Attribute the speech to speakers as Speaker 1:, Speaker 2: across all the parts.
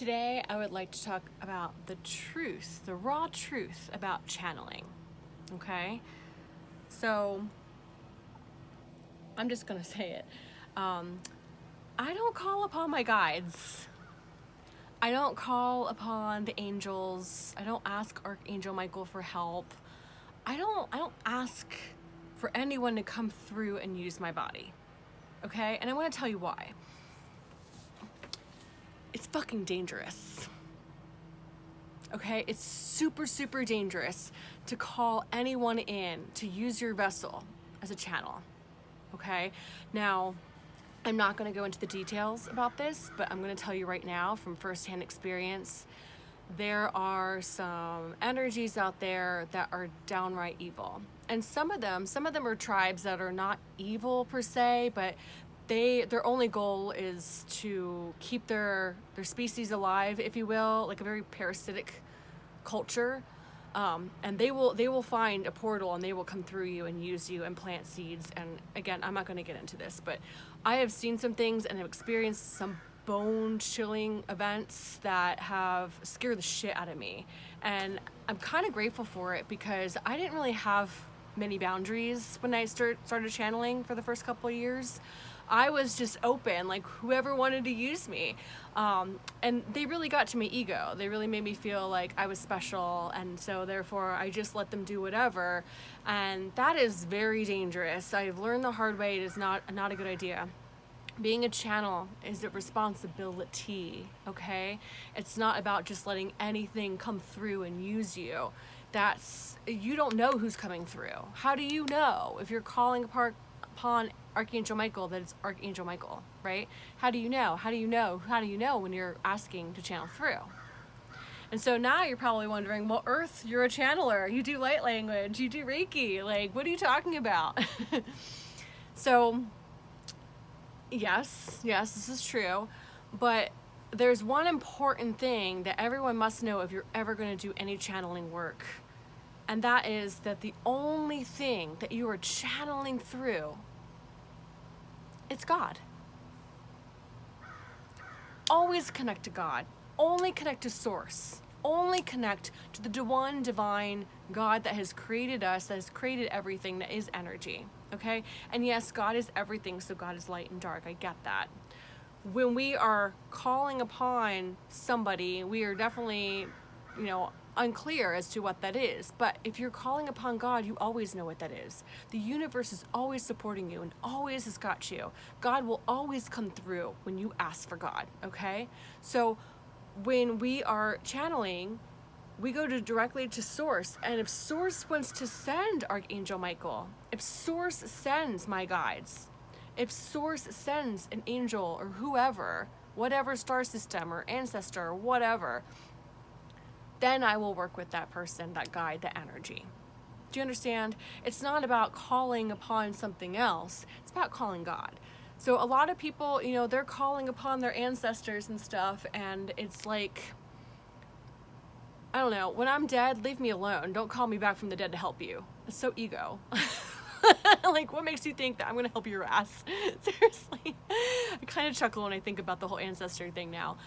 Speaker 1: Today, I would like to talk about the truth, the raw truth about channeling. Okay? So, I'm just gonna say it. I don't call upon my guides. I don't call upon the angels. I don't ask Archangel Michael for help. I don't ask for anyone to come through and use my body. Okay? And I want to tell you why. It's fucking dangerous. Okay? It's super, super dangerous to call anyone in to use your vessel as a channel. Okay? Now, I'm not going to go into the details about this, but I'm going to tell you right now from firsthand experience, there are some energies out there that are downright evil. And some of them are tribes that are not evil per se, but their only goal is to keep their species alive, if you will, like a very parasitic culture. And they will find a portal and they will come through you and use you and plant seeds. And again, I'm not going to get into this, but I have seen some things and have experienced some bone chilling events that have scared the shit out of me. And I'm kind of grateful for it because I didn't really have many boundaries when I started channeling for the first couple of years. I was just open, like whoever wanted to use me. And they really got to my ego. They really made me feel like I was special. And so therefore I just let them do whatever. And that is very dangerous. I've learned the hard way. It is not a good idea. Being a channel is a responsibility, okay? It's not about just letting anything come through and use you. You don't know who's coming through. How do you know if you're calling upon Archangel Michael that it's Archangel Michael, right? How do you know? How do you know when you're asking to channel through? And so now you're probably wondering, well, Earth, you're a channeler. You do light language. You do Reiki. Like, what are you talking about? So, yes, this is true. But there's one important thing that everyone must know if you're ever going to do any channeling work. And that is that the only thing that you are channeling through, it's God. Always connect to God. Only connect to Source. Only connect to the one divine God that has created us, that has created everything, that is energy. Okay? And yes, God is everything, so God is light and dark. I get that. When we are calling upon somebody, we are definitely, unclear as to what that is. But if you're calling upon God, you always know what that is. The universe is always supporting you and always has got you. God will always come through when you ask for God, okay? So when we are channeling, we go directly to Source. And if Source wants to send Archangel Michael, if Source sends my guides, if Source sends an angel or whoever, whatever star system or ancestor or whatever, then I will work with that person, that guide, the energy. Do you understand? It's not about calling upon something else. It's about calling God. So a lot of people, they're calling upon their ancestors and stuff, and it's like, I don't know, when I'm dead, leave me alone. Don't call me back from the dead to help you. It's so ego. Like, what makes you think that I'm going to help your ass? Seriously. I kind of chuckle when I think about the whole ancestor thing now.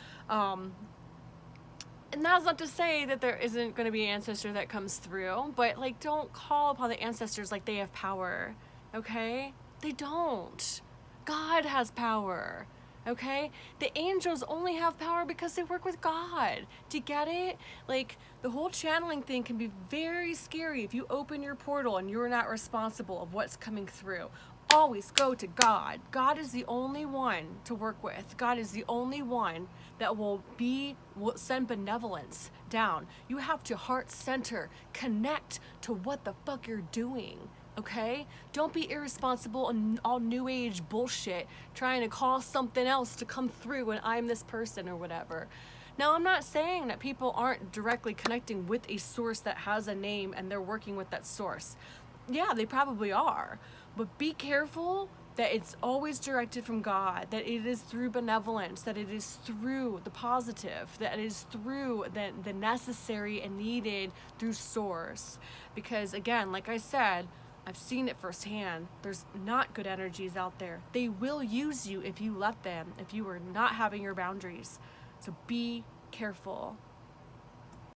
Speaker 1: And that's not to say that there isn't going to be an ancestor that comes through, but like, don't call upon the ancestors like they have power, okay? They don't. God has power, okay? The angels only have power because they work with God. Do you get it? Like, the whole channeling thing can be very scary if you open your portal and you're not responsible of what's coming through. Always go to God. God is the only one to work with. God is the only one that will send benevolence down. You have to heart center, connect to what the fuck you're doing, okay? Don't be irresponsible and all new age bullshit trying to call something else to come through when I'm this person or whatever. Now, I'm not saying that people aren't directly connecting with a source that has a name and they're working with that source. Yeah, they probably are. But be careful that it's always directed from God, that it is through benevolence, that it is through the positive, that it is through the necessary and needed through Source. Because again, like I said, I've seen it firsthand. There's not good energies out there. They will use you if you let them, if you are not having your boundaries. So be careful